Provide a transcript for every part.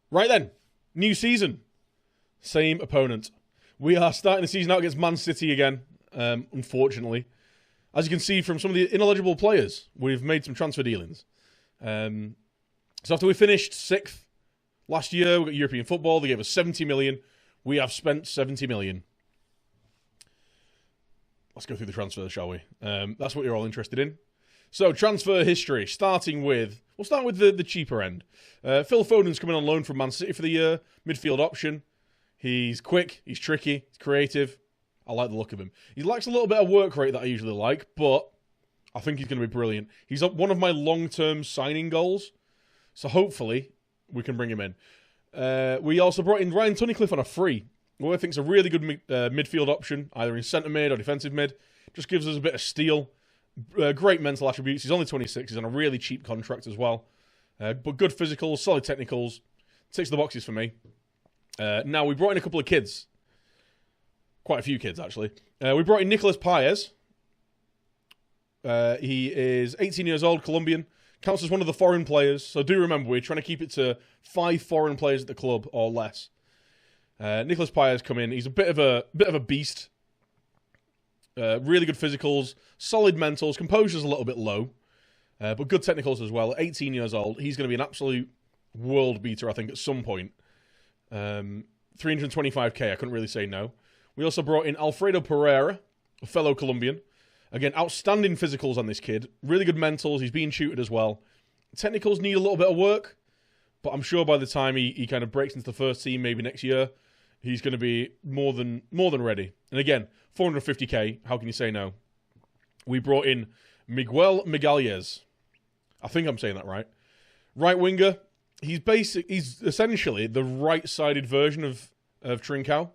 Right then, new season, same opponent. We are starting the season out against Man City again, unfortunately. As you can see from some of the ineligible players, we've made some transfer dealings. So after we finished 6th last year, we got European football, they gave us 70 million. We have spent 70 million. Let's go through the transfers, shall we? That's what you're all interested in. So, transfer history, starting with... We'll start with the cheaper end. Phil Foden's coming on loan from Man City for the year. Midfield option. He's quick, he's tricky, he's creative. I like the look of him. He lacks a little bit of work rate that I usually like, but I think he's going to be brilliant. He's one of my long-term signing goals, so hopefully we can bring him in. We also brought in Ryan Tunnicliffe on a free, who I think is a really good midfield option, either in centre mid or defensive mid. Just gives us a bit of steel. Great mental attributes. He's only 26. He's on a really cheap contract as well. But good physicals, solid technicals. Ticks the boxes for me. Now, we brought in a couple of kids. Quite a few kids, actually. We brought in Nicolas Paez. He is 18 years old, Colombian. Counts as one of the foreign players. So do remember, we're trying to keep it to 5 foreign players at the club or less. Nicolas Paez come in. He's a bit of a beast. Really good physicals, solid mentals, composure's a little bit low, but good technicals as well. 18 years old, he's going to be an absolute world beater, I think, at some point. 325k, I couldn't really say no. We also brought in Alfredo Pereira, a fellow Colombian. Again, outstanding physicals on this kid. Really good mentals, he's being tutored as well. Technicals need a little bit of work, but I'm sure by the time he kind of breaks into the first team, maybe next year, he's going to be more than ready. And again, 450k, how can you say no? We brought in Miguel Migalles. I think I'm saying that right. Right winger. He's essentially the right-sided version of Trincao.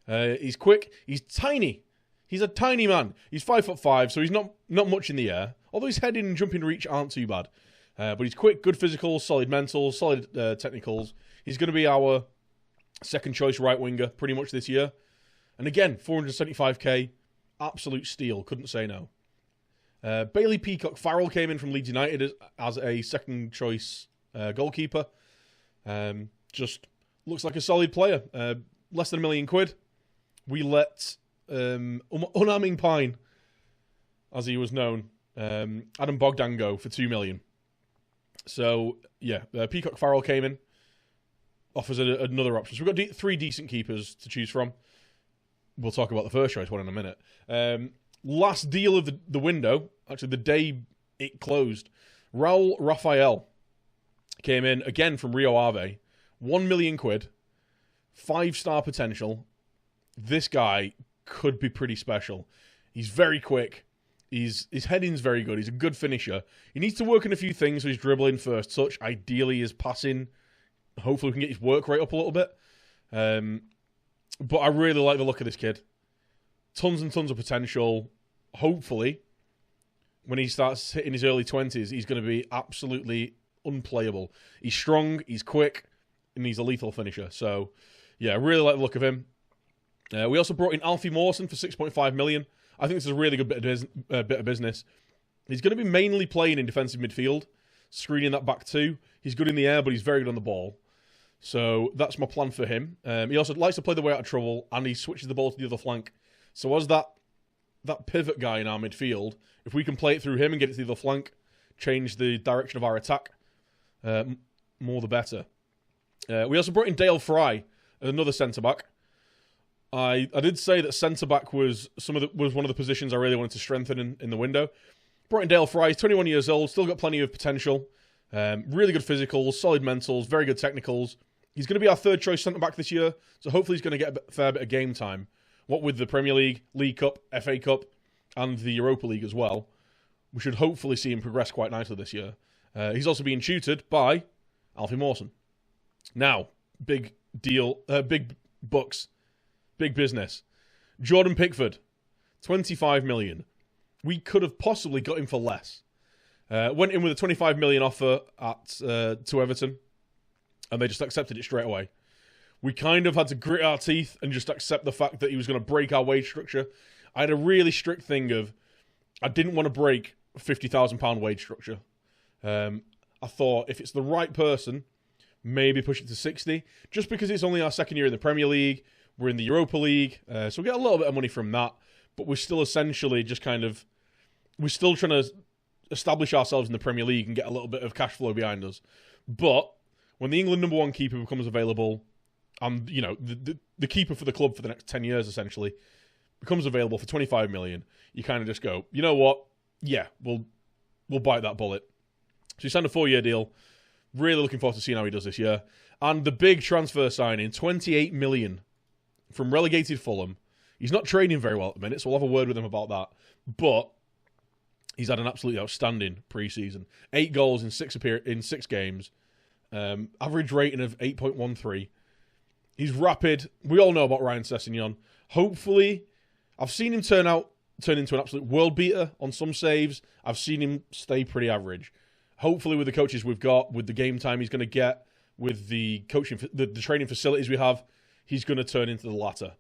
He's quick. He's tiny. He's a tiny man. He's 5'5", so he's not much in the air. Although his heading and jumping reach aren't too bad. But he's quick, good physicals, solid mentals, solid technicals. He's going to be our second choice right winger pretty much this year. And again, 475k, absolute steal, couldn't say no. Bailey Peacock Farrell came in from Leeds United as a second choice goalkeeper. Just looks like a solid player. Less than £1 million. We let Unarming Pine, as he was known, Adam Bogdan go for 2 million. So, yeah, Peacock Farrell came in. Offers another option. So we've got 3 decent keepers to choose from. We'll talk about the first choice one in a minute. Last deal of the window, actually the day it closed, Raul Rafael came in, again from Rio Ave. 1 million quid. 5-star potential. This guy could be pretty special. He's very quick. His heading's very good. He's a good finisher. He needs to work on a few things with his dribbling, first touch. Ideally, his passing. Hopefully we can get his work rate up a little bit. But I really like the look of this kid. Tons and tons of potential. Hopefully, when he starts hitting his early 20s, he's going to be absolutely unplayable. He's strong, he's quick, and he's a lethal finisher. So, yeah, I really like the look of him. We also brought in Alfie Mawson for 6.5 million. I think this is a really good bit of business. He's going to be mainly playing in defensive midfield, screening that back too. He's good in the air, but he's very good on the ball. So that's my plan for him. He also likes to play the way out of trouble, and he switches the ball to the other flank. So as that pivot guy in our midfield, if we can play it through him and get it to the other flank, change the direction of our attack, more the better. We also brought in Dale Fry, another centre-back. I did say that centre-back was one of the positions I really wanted to strengthen in the window. Brought in Dale Fry, he's 21 years old, still got plenty of potential. Really good physicals, solid mentals, very good technicals. He's going to be our third choice centre-back this year, so hopefully he's going to get a fair bit of game time. What with the Premier League, League Cup, FA Cup, and the Europa League as well. We should hopefully see him progress quite nicely this year. He's also being tutored by Alfie Mawson. Now, big deal, big bucks, big business. Jordan Pickford, 25 million. We could have possibly got him for less. Went in with a 25 million offer to Everton, and they just accepted it straight away. We kind of had to grit our teeth and just accept the fact that he was going to break our wage structure. I had a really strict thing of, I didn't want to break a £50,000 wage structure. I thought if it's the right person maybe push it to 60, just because it's only our second year in the Premier League. We're in the Europa League, so we'll get a little bit of money from that, but we're still essentially just we're still trying to establish ourselves in the Premier League and get a little bit of cash flow behind us. But when the England number 1 keeper becomes available, and the keeper for the club for the next 10 years essentially becomes available for 25 million, you kind of just go, you know what? Yeah, we'll bite that bullet. So he signed a 4-year deal. Really looking forward to seeing how he does this year. And the big transfer signing, 28 million from relegated Fulham. He's not training very well at the minute, so we'll have a word with him about that. But he's had an absolutely outstanding pre-season. 8 goals in 6 games. Average rating of 8.13. He's rapid. We all know about Ryan Sessegnon. Hopefully, I've seen him turn into an absolute world beater on some saves. I've seen him stay pretty average. Hopefully, with the coaches we've got, with the game time he's going to get, with the coaching, the training facilities we have, he's going to turn into the latter.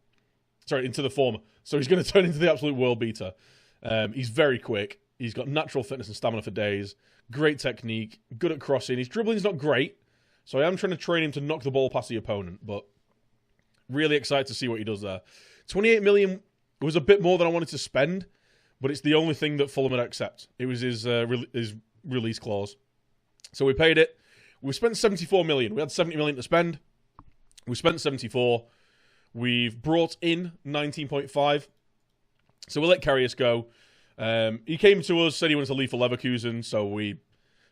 Sorry, into the former. So he's going to turn into the absolute world beater. He's very quick. He's got natural fitness and stamina for days. Great technique. Good at crossing. His dribbling's not great, so I am trying to train him to knock the ball past the opponent, but really excited to see what he does there. 28 million was a bit more than I wanted to spend, but it's the only thing that Fulham would accept. It was his release clause. So we paid it. We spent 74 million. We had 70 million to spend. We spent 74. We've brought in 19.5. So we'll let Karius go. He came to us, said he wanted to leave for Leverkusen, so we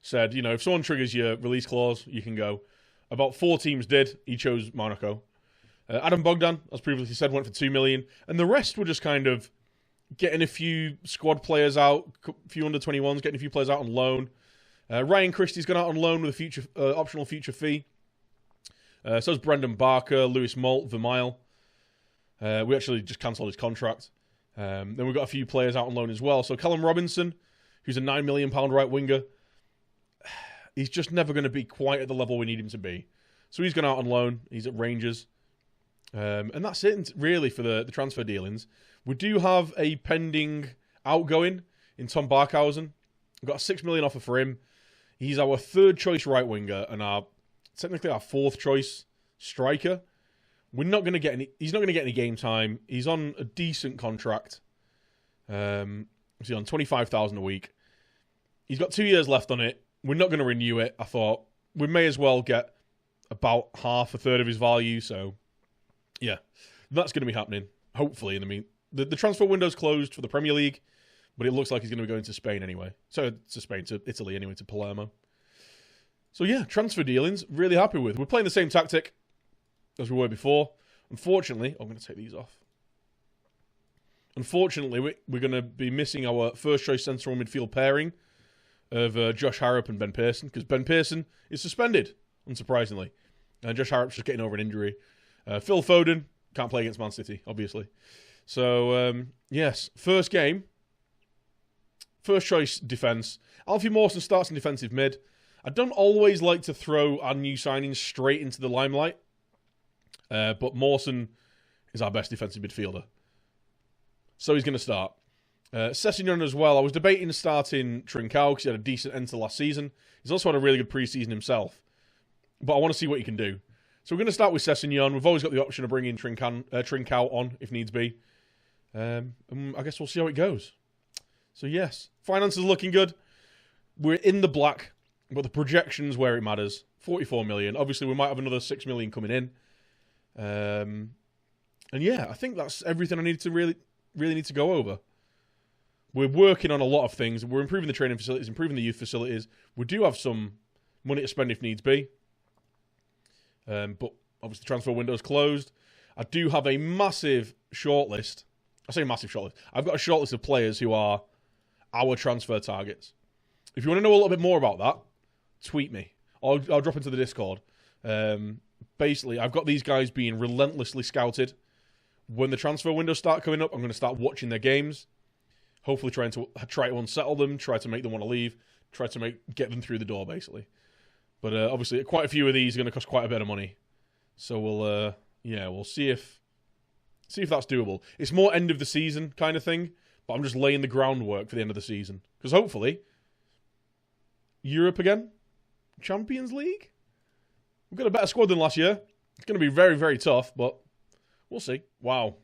said, if someone triggers your release clause, you can go. About 4 teams did. He chose Monaco. Adam Bogdan, as previously said, went for 2 million. And the rest were just kind of getting a few squad players out, a few under-21s, getting a few players out on loan. Ryan Christie's gone out on loan with a optional future fee. So is Brendan Barker, Lewis Malt, Vermeil. We actually just cancelled his contract. Then we've got a few players out on loan as well. So Callum Robinson, who's a £9 million right winger, he's just never going to be quite at the level we need him to be. So he's gone out on loan. He's at Rangers. And that's it, really, for the transfer dealings. We do have a pending outgoing in Tom Barkhausen. We've got a $6 million offer for him. He's our 3rd choice right winger and technically our 4th choice striker. He's not going to get any game time. He's on a decent contract. He's on 25,000 a week. He's got 2 years left on it. We're not going to renew it. I thought we may as well get about half, a third of his value. So, yeah, that's going to be happening. Hopefully, the transfer window's closed for the Premier League, but it looks like he's going to be going to Spain anyway. So to Italy anyway, to Palermo. So yeah, transfer dealings, really happy with. We're playing the same tactic as we were before. Unfortunately, I'm going to take these off. Unfortunately, we're going to be missing our first choice central midfield pairing of Josh Harrop and Ben Pearson, because Ben Pearson is suspended, unsurprisingly. And Josh Harrop's just getting over an injury. Phil Foden can't play against Man City, obviously. So, yes, first game. First choice defence. Alfie Mawson starts in defensive mid. I don't always like to throw our new signings straight into the limelight. But Mawson is our best defensive midfielder. So he's going to start. Sessegnon as well. I was debating starting Trincao because he had a decent end to last season. He's also had a really good pre-season himself. But I want to see what he can do. So we're going to start with Sessegnon. We've always got the option of bringing Trincao on if needs be. And I guess we'll see how it goes. So yes, finances are looking good. We're in the black, but the projection's where it matters. 44 million. Obviously, we might have another 6 million coming in. And yeah, I think that's everything I needed to really need to go over. We're working on a lot of things. We're improving the training facilities, improving the youth facilities. We do have some money to spend if needs be. But obviously, the transfer window's closed. I do have a massive shortlist. I say massive shortlist. I've got a shortlist of players who are our transfer targets. If you want to know a little bit more about that, tweet me. I'll drop into the Discord. Basically, I've got these guys being relentlessly scouted. When the transfer windows start coming up, I'm going to start watching their games. Hopefully try to unsettle them, try to make them want to leave, try to get them through the door, basically. But obviously, quite a few of these are going to cost quite a bit of money. So we'll see if that's doable. It's more end of the season kind of thing, but I'm just laying the groundwork for the end of the season. Because hopefully, Europe again? Champions League? We've got a better squad than last year. It's going to be very, very tough, but we'll see. Wow.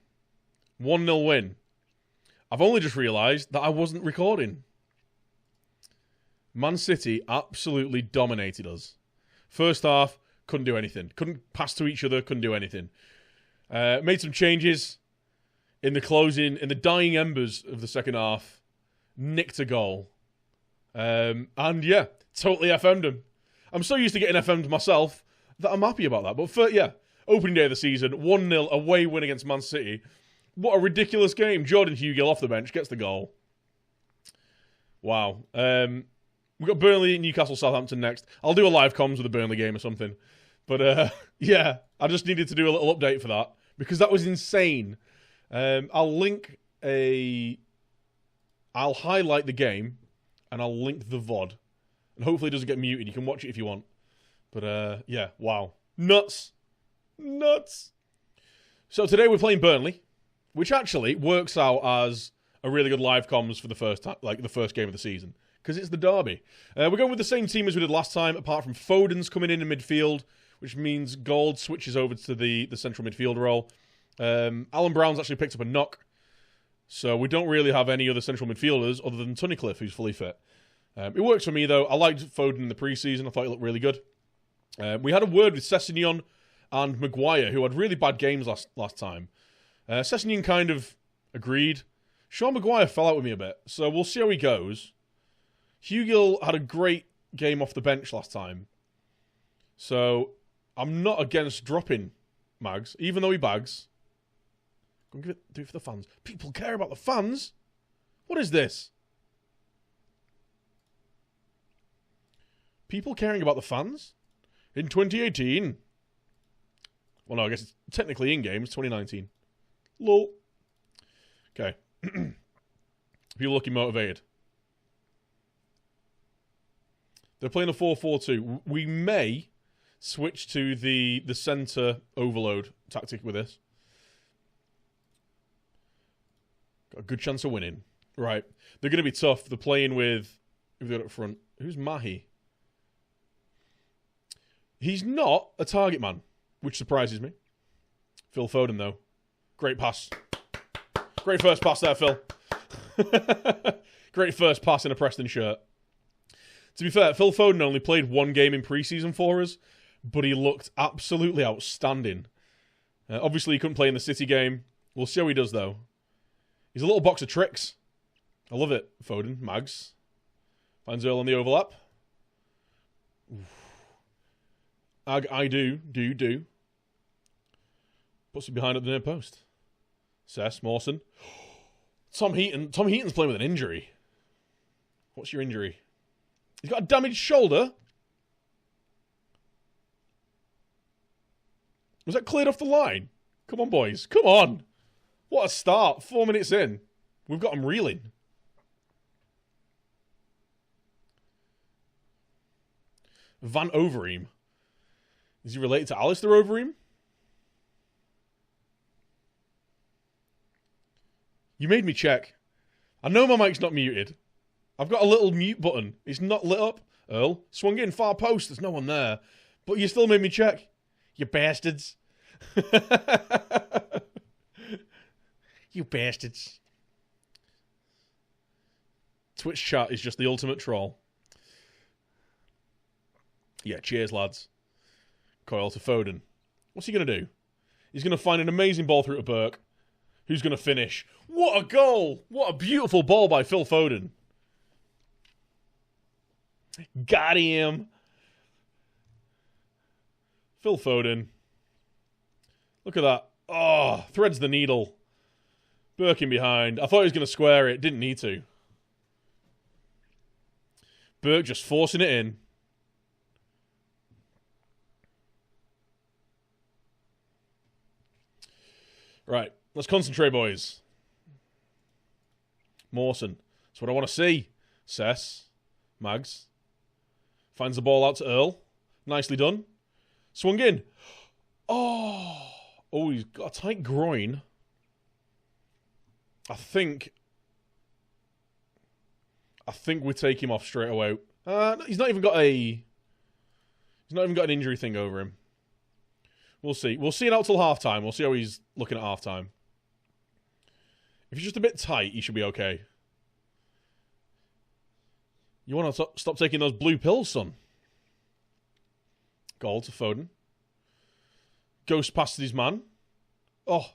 1-0 win. I've only just realised that I wasn't recording. Man City absolutely dominated us. First half, couldn't do anything. Couldn't pass to each other, couldn't do anything. Made some changes in the closing, in the dying embers of the second half. Nicked a goal. And yeah, totally FM'd him. I'm so used to getting FM'd myself that I'm happy about that. But for, yeah, opening day of the season, 1-0 away win against Man City. What a ridiculous game. Jordan Hugill off the bench, gets the goal. Wow. We've got Burnley, Newcastle, Southampton next. I'll do a live comms with the Burnley game or something. But yeah, I just needed to do a little update for that because that was insane. I'll highlight the game and I'll link the VOD. And hopefully it doesn't get muted. You can watch it if you want. But yeah, wow. Nuts. Nuts. So today we're playing Burnley, which actually works out as a really good live comms for the first time, like the first game of the season. Because it's the derby. We're going with the same team as we did last time, apart from Foden's coming in midfield, which means Gold switches over to the central midfield role. Alan Brown's actually picked up a knock, so we don't really have any other central midfielders other than Tunnicliffe, who's fully fit. It works for me, though. I liked Foden in the pre-season. I thought he looked really good. We had a word with Sessegnon and Maguire, who had really bad games last time. Sessegnon kind of agreed. Sean Maguire fell out with me a bit, so we'll see how he goes. Hugill had a great game off the bench last time. So, I'm not against dropping Mags, even though he bags. Go and do it for the fans. People care about the fans? What is this? People caring about the fans? In 2018? Well, no, I guess it's technically in-game. It's 2019. Lol. Okay. People looking motivated. They're playing a 4-4-2. We may switch to the centre overload tactic with this. Got a good chance of winning. Right. They're going to be tough. They're playing with... Who've they got up front? Who's Mahi? He's not a target man, which surprises me. Phil Foden, though. Great pass. Great first pass there, Phil. Great first pass in a Preston shirt. To be fair, Phil Foden only played one game in pre-season for us, but he looked absolutely outstanding. Obviously, he couldn't play in the City game. We'll see how he does, though. He's a little box of tricks. I love it, Foden. Mags. Finds Earl on the overlap. I do. Puts it behind at the near post. Sess, Mawson. Tom Heaton. Tom Heaton's playing with an injury. What's your injury? He's got a damaged shoulder. Was that cleared off the line? Come on, boys. Come on. What a start. 4 minutes in. We've got him reeling. Van Overeem. Is he related to Alistair Overeem? You made me check. I know my mic's not muted. I've got a little mute button. It's not lit up. Earl, swung in far post. There's no one there. But you still made me check. You bastards. You bastards. Twitch chat is just the ultimate troll. Yeah, cheers, lads. Coyle to Foden. What's he going to do? He's going to find an amazing ball through to Burke. Who's going to finish? What a goal! What a beautiful ball by Phil Foden. Got him. Phil Foden. Look at that. Oh, threads the needle. Burke in behind. I thought he was going to square it. Didn't need to. Burke just forcing it in. Right. Let's concentrate, boys. Mawson. That's what I want to see. Sess. Mags. Finds the ball out to Earl. Nicely done. Swung in. Oh, he's got a tight groin. I think we take him off straight away. He's not even got a... He's not even got an injury thing over him. We'll see. We'll see it out till half-time. We'll see how he's looking at half-time. If he's just a bit tight, he should be okay. You want to stop taking those blue pills, son. Goal to Foden. Goes past his man. Oh.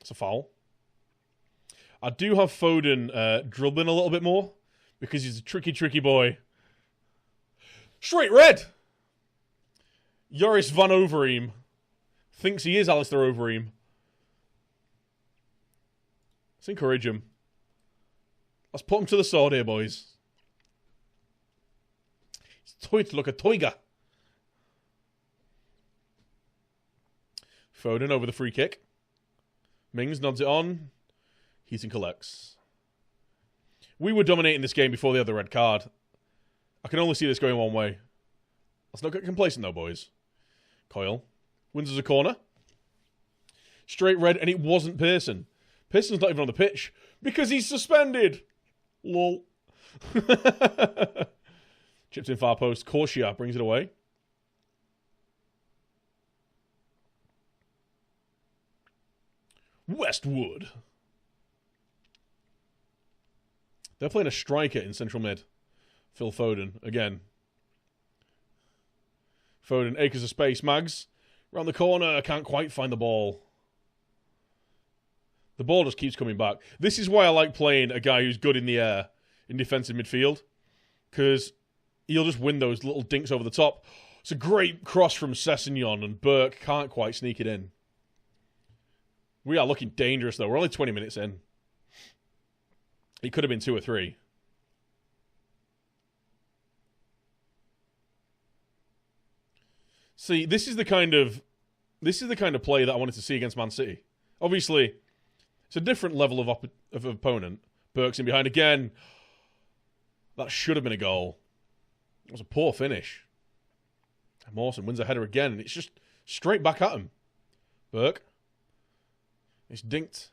It's a foul. I do have Foden dribbling a little bit more because he's a tricky, tricky boy. Straight red! Joris van Overeem thinks he is Alistair Overeem. Let's encourage him. Let's put him to the sword here, boys. It's time to look at Toiga. Foden over the free kick. Mings nods it on. Heaton collects. We were dominating this game before they had the red card. I can only see this going one way. Let's not get complacent though, boys. Coyle wins us a corner. Straight red, and it wasn't Pearson. Pearson's not even on the pitch because he's suspended. Lol. Chipped in far post. Corsia brings it away. Westwood. They're playing a striker in central mid. Phil Foden again. Foden, acres of space. Mags, round the corner, can't quite find the ball. The ball just keeps coming back. This is why I like playing a guy who's good in the air in defensive midfield. Because he'll just win those little dinks over the top. It's a great cross from Sessegnon, and Burke can't quite sneak it in. We are looking dangerous, though. We're only 20 minutes in. It could have been 2 or 3. See, this is the kind of play that I wanted to see against Man City. Obviously, it's a different level of opponent. Burke's in behind again. That should have been a goal. It was a poor finish. Mawson wins a header again, and it's just straight back at him. Burke. It's dinked.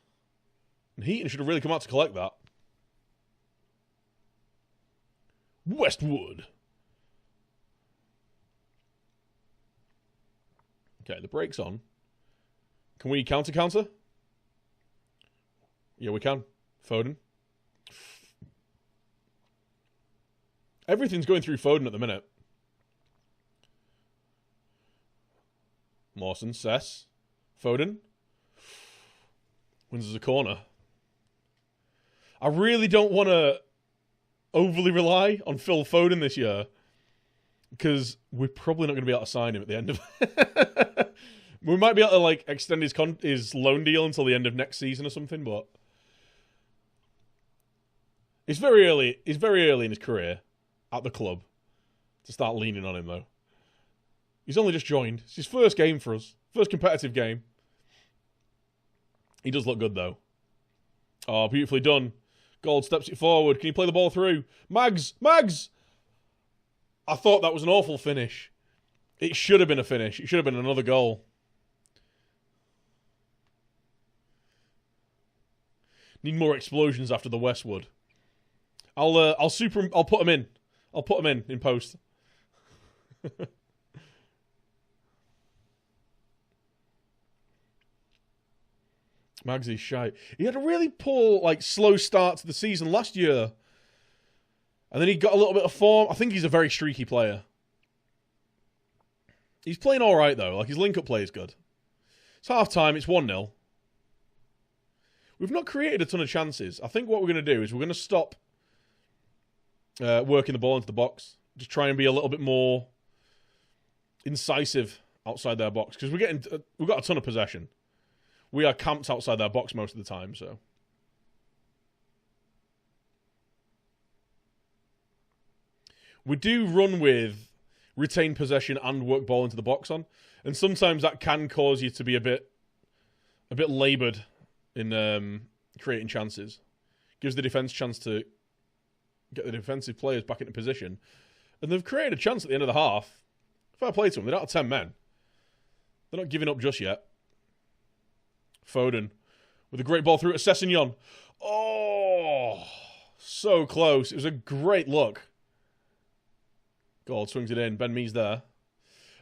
And Heaton should have really come out to collect that. Westwood. Okay, the brake's on. Can we counter? Yeah, we can. Foden. Everything's going through Foden at the minute. Mawson, Sess. Foden. Wins us a corner. I really don't want to overly rely on Phil Foden this year, because we're probably not going to be able to sign him at the end of it. We might be able to extend his loan deal until the end of next season or something, but it's very early. He's very early in his career at the club to start leaning on him, though. He's only just joined. It's his first game for us. First competitive game. He does look good, though. Oh, beautifully done. Gold steps it forward. Can he play the ball through? Mags! I thought that was an awful finish. It should have been a finish. It should have been another goal. Need more explosions after the Westwood. I'll put him in. I'll put him in post. Magsy's shy. He had a really poor, slow start to the season last year. And then he got a little bit of form. I think he's a very streaky player. He's playing all right, though. His link-up play is good. It's half-time. It's 1-0. We've not created a ton of chances. I think what we're going to do is we're going to stop working the ball into the box. Just try and be a little bit more incisive outside their box. Because we've got a ton of possession. We are camped outside their box most of the time, so. We do run with retain possession and work ball into the box on. And sometimes that can cause you to be a bit laboured in creating chances. Gives the defence a chance to get the defensive players back into position. And they've created a chance at the end of the half. Fair play to them. They're not 10 men. They're not giving up just yet. Foden with a great ball through to Sessegnon. Oh, so close. It was a great look. Gold swings it in. Ben Mee's there.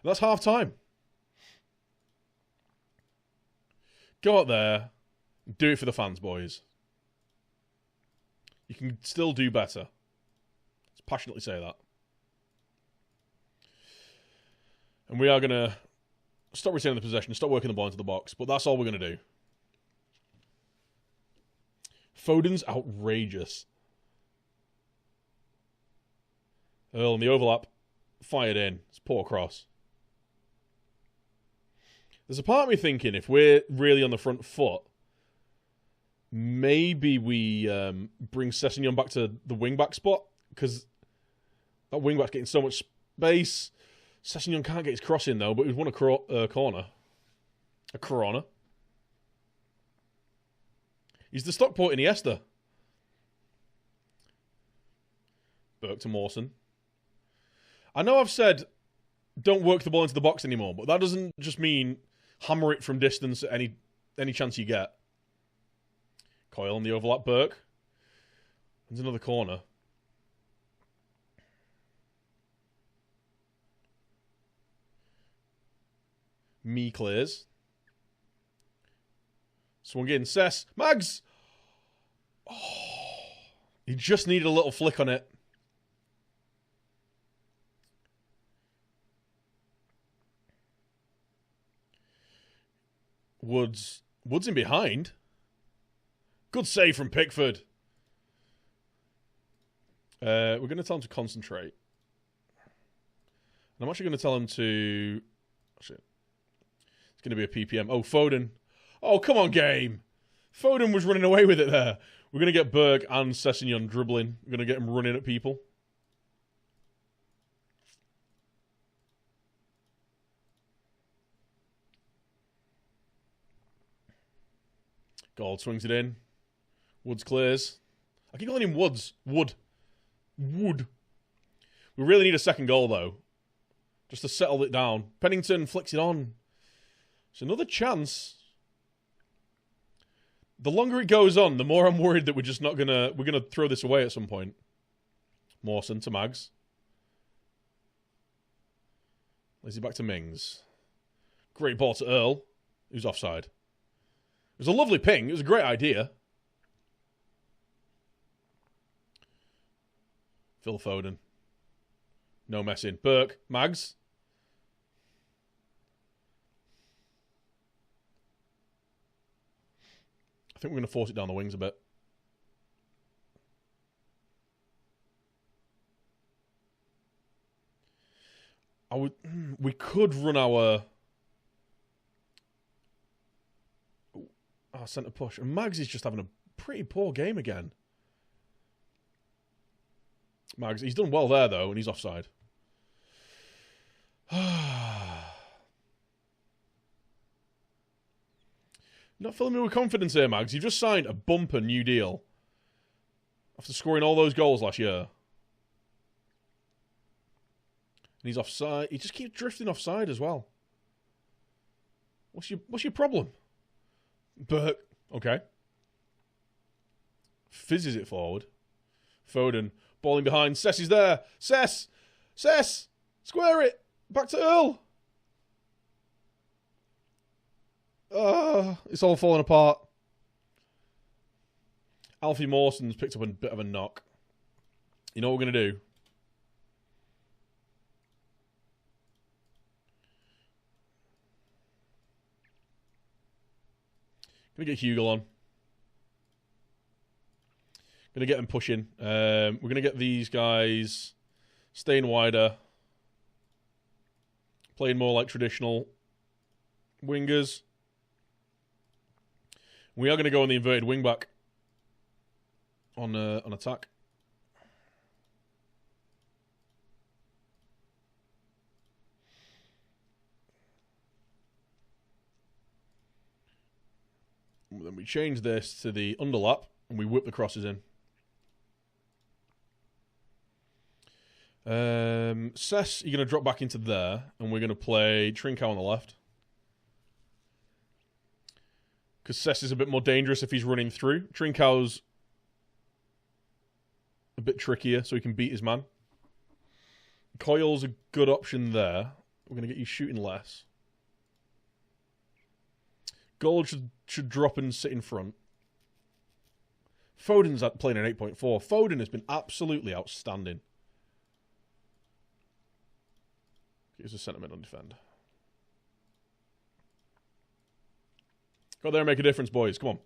that's half time. Go out there. Do it for the fans, boys. You can still do better. Let's passionately say that. And we are going to stop retaining the possession, stop working the ball into the box, but that's all we're going to do. Foden's outrageous. Earl in the overlap. Fired in. It's poor cross. There's a part of me thinking if we're really on the front foot, maybe we bring Sessegnon back to the wing-back spot, because that wing-back's getting so much space. Sessegnon can't get his cross in, though, but he's won a corner. A corona. He's the Stockport Iniesta. Burke to Mawson. I know I've said don't work the ball into the box anymore, but that doesn't just mean hammer it from distance at any chance you get. Coyle on the overlap, Burke. There's another corner. Me clears. Swung in. Sess. Mags! Oh, he just needed a little flick on it. Woods in behind. Good save from Pickford. We're going to tell him to concentrate. And I'm actually going to tell him to... Shit. It's going to be a PPM. Oh, Foden. Oh, come on, game. Foden was running away with it there. We're going to get Berg and Sessegnon dribbling. We're going to get him running at people. Gold swings it in. Woods clears. I keep calling him Woods. Wood. We really need a second goal, though. Just to settle it down. Pennington flicks it on. It's another chance. The longer it goes on, the more I'm worried that we're just not gonna... We're gonna throw this away at some point. Mawson to Mags. Lazy back to Mings. Great ball to Earl, who's offside. It was a lovely ping. It was a great idea. Phil Foden. No messing. Burke. Mags. I think we're going to force it down the wings a bit. We could run our centre push. And Mags is just having a pretty poor game again. Mags, he's done well there, though, and he's offside. Not filling me with confidence here, Mags. You've just signed a bumper new deal after scoring all those goals last year. And he's offside. He just keeps drifting offside as well. What's your problem? Burke. Okay. Fizzes it forward. Foden. Balling behind. Sess is there. Sess! Square it! Back to Earl! It's all falling apart. Alfie Mawson's picked up a bit of a knock. You know what we're going to do? Going to get Hugel on. Going to get them pushing. We're going to get these guys staying wider. Playing more like traditional wingers. We are going to go on the inverted wing-back on attack. And then we change this to the underlap and we whip the crosses in. Sess, you're going to drop back into there and we're going to play Trincao on the left. Because Sess is a bit more dangerous if he's running through. Trincao's a bit trickier, so he can beat his man. Coyle's a good option there. We're going to get you shooting less. Gold should drop and sit in front. Foden's playing an 8.4. Foden has been absolutely outstanding. Here's a sentiment on defend. Go there and make a difference, boys. Come on.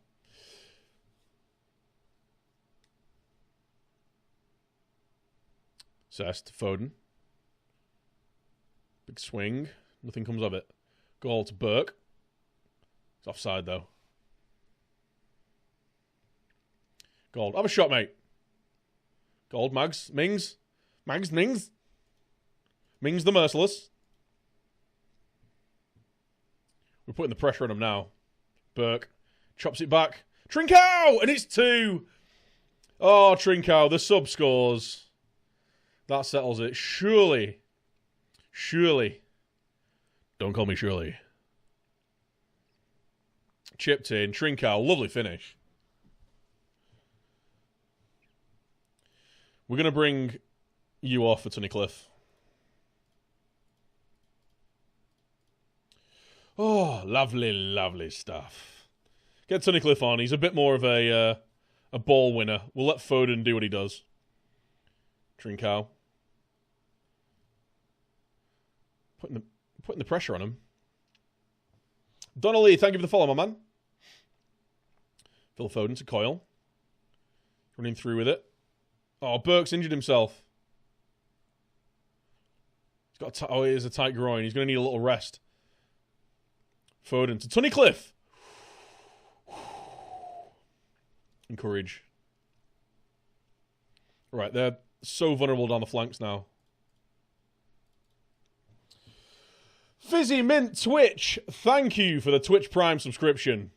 Cest, Foden. Big swing. Nothing comes of it. Goal to Burke. It's offside, though. Gold. Have a shot, mate. Gold, Mags. Mings. Mags, Mings. Mings the Merciless. We're putting the pressure on him now. Burke. Chops it back. Trincao! And it's 2. Oh, Trincao. The sub scores. That settles it. Surely. Surely. Don't call me Shirley. Chipped in. Trincao. Lovely finish. We're going to bring you off for Tunnicliffe. Oh, lovely, lovely stuff. Get Tunnicliffe on. He's a bit more of a ball winner. We'll let Foden do what he does. Trincao. Putting the pressure on him. Donnelly, thank you for the follow, my man. Phil Foden to Coyle. Running through with it. Oh, Burke's injured himself. He's got he has a tight groin. He's going to need a little rest. Foden to Tunnicliffe. Encourage. Right, they're so vulnerable down the flanks now. Fizzy Mint Twitch, thank you for the Twitch Prime subscription.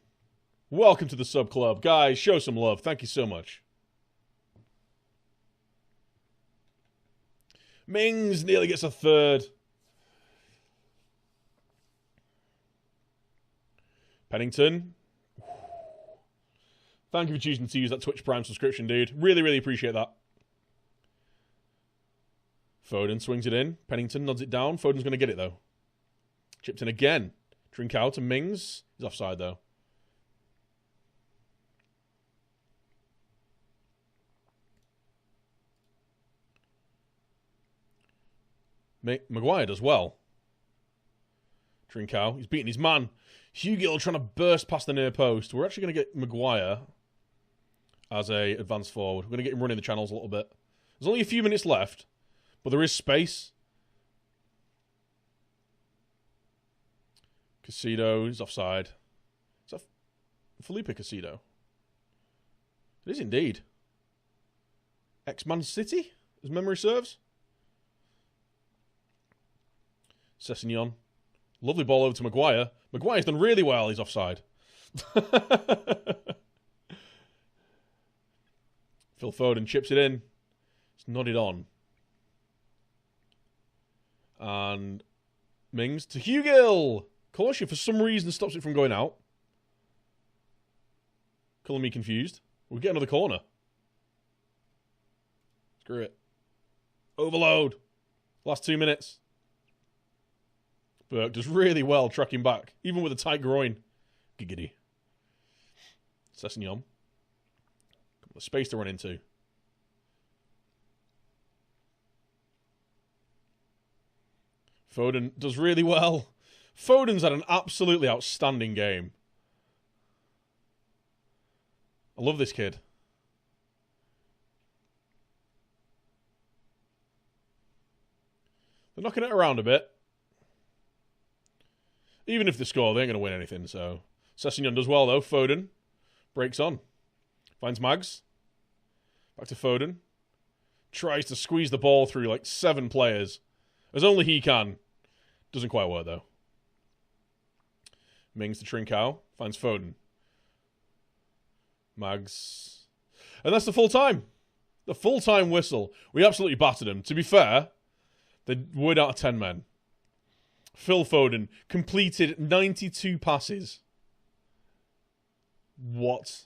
Welcome to the sub club. Guys, show some love. Thank you so much. Mings nearly gets a third. Pennington. Thank you for choosing to use that Twitch Prime subscription, dude. Really, really appreciate that. Foden swings it in. Pennington nods it down. Foden's going to get it, though. Chipped in again. Trincao to Mings. He's offside, though. Maguire does well. Trincao. He's beating his man. Hugill trying to burst past the near post. We're actually going to get Maguire as a advanced forward. We're going to get him running the channels a little bit. There's only a few minutes left, but there is space. Casido is offside. Is that Felipe Casido? It is indeed. Ex-Man City, as memory serves. Sessegnon. Lovely ball over to Maguire. Maguire's done really well. He's offside. Phil Foden chips it in. It's nodded on. And Mings to Hugill. Caution for some reason stops it from going out. Calling me confused. We'll get another corner. Screw it. Overload. Last 2 minutes. Burke does really well tracking back, even with a tight groin. Giggity. Sessegnon. The space to run into. Foden does really well. Foden's had an absolutely outstanding game. I love this kid. They're knocking it around a bit. Even if they score, they ain't going to win anything, so... Sessegnon does well, though. Foden breaks on. Finds Mags. Back to Foden. Tries to squeeze the ball through like 7 players. As only he can. Doesn't quite work, though. Mings to Trincao. Finds Foden. Mags. And that's the full time. The full-time whistle. We absolutely battered them. To be fair, they would out of 10 men. Phil Foden completed 92 passes. What?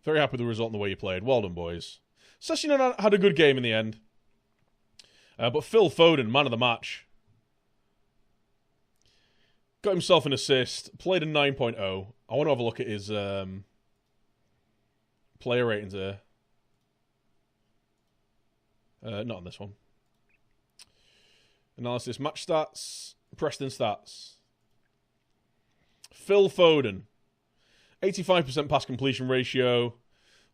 Very happy with the result and the way you played. Well done, boys. Sessegnon had a good game in the end. But Phil Foden, man of the match. Got himself an assist. Played a 9.0. I want to have a look at his player ratings there. Not on this one. Analysis, match stats, Preston stats. Phil Foden. 85% pass completion ratio.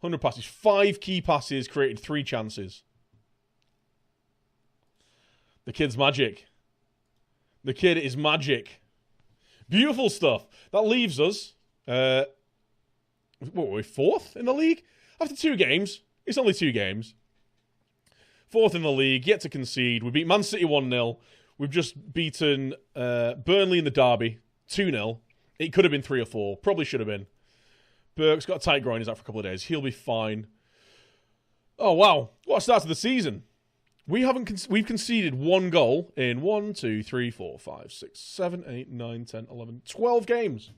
100 passes. 5 key passes, created 3 chances. The kid's magic. The kid is magic. Beautiful stuff. That leaves us... what were we, 4th in the league? After 2 games. It's only 2 games. 4th in the league, yet to concede. We beat Man City 1-0. We've just beaten Burnley in the derby 2-0. It could have been 3 or 4. Probably should have been. Burke's got a tight groin. He's out for a couple of days. He'll be fine. Oh, wow. What a start to the season. We've conceded 1 goal in 1, 2, 3, 4, 5, 6, 7, 8, 9, 10, 11, 12 games.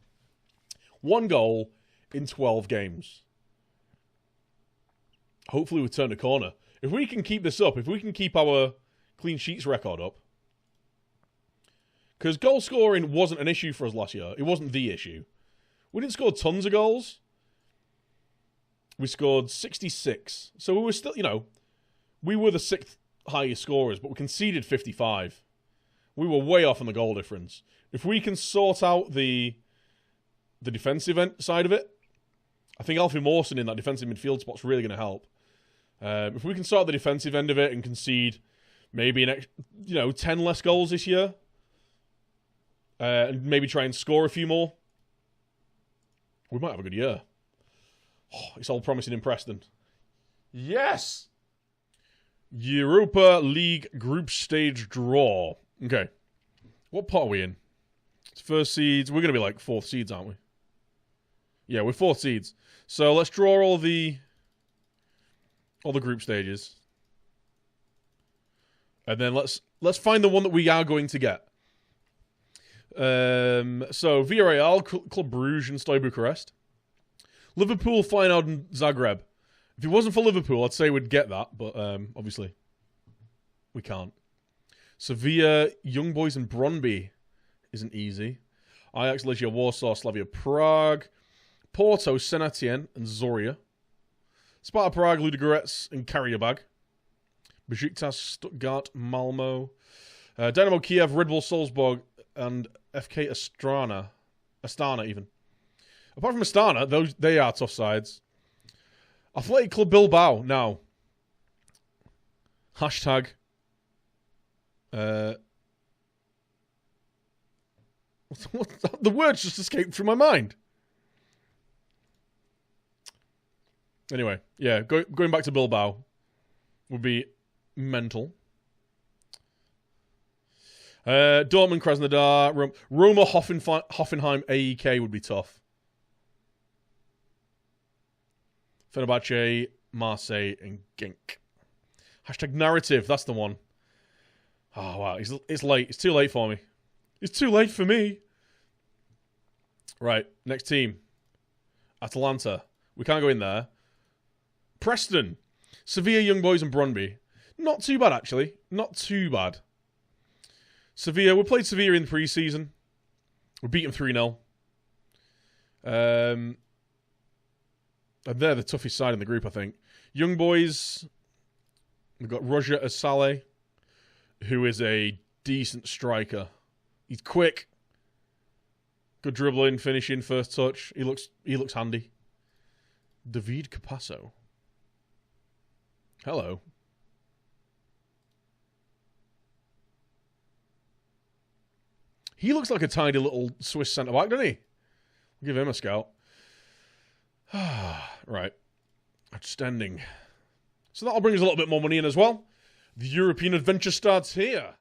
1 goal in 12 games. Hopefully we turn a corner. If we can keep this up, if we can keep our clean sheets record up, because goal scoring wasn't an issue for us last year. It wasn't the issue. We didn't score tons of goals. We scored 66. So we were still, we were the 6th highest scorers, but we conceded 55. We were way off on the goal difference. If we can sort out the defensive side of it, I think Alfie Mawson in that defensive midfield spot's really going to help. If we can sort the defensive end of it and concede maybe 10 less goals this year, and maybe try and score a few more, we might have a good year. Oh, it's all promising in Preston. Yes! Europa League group stage draw. Okay. What pot are we in? It's first seeds. We're going to be like 4th seeds, aren't we? Yeah, we're 4th seeds. So let's draw all the group stages. And then let's find the one that we are going to get. So Villarreal, Club Brugge, and Steaua Bucharest. Liverpool, Feyenoord, and Zagreb. If it wasn't for Liverpool, I'd say we'd get that, but obviously we can't. Sevilla, Young Boys, and Brøndby isn't easy. Ajax, Legia Warsaw, Slavia Prague, Porto, Saint Etienne, and Zorya. Sparta Prague, Ludogorets, and Karabag. Besiktas, Stuttgart, Malmo. Dynamo Kiev, Red Bull Salzburg, and FK Astana even. Apart from Astana, they are tough sides. Athletic Club Bilbao now. Hashtag. The words just escaped through my mind. Anyway, yeah, going back to Bilbao would be mental. Dortmund, Krasnodar, Roma, Hoffenheim, AEK would be tough. Fenerbahce, Marseille, and Genk. Hashtag narrative, that's the one. Oh, wow, it's late. It's too late for me. It's too late for me. Right, next team. Atalanta. We can't go in there. Preston. Sevilla, Young Boys, and Brøndby. Not too bad, actually. Not too bad. Sevilla. We played Sevilla in the pre-season. We beat them 3-0. And they're the toughest side in the group, I think. Young Boys. We've got Roger Asale, who is a decent striker. He's quick. Good dribbling, finishing, first touch. He looks handy. David Capasso. Hello. He looks like a tiny little Swiss centre-back, doesn't he? I'll give him a scout. Right. Outstanding. So that'll bring us a little bit more money in as well. The European adventure starts here.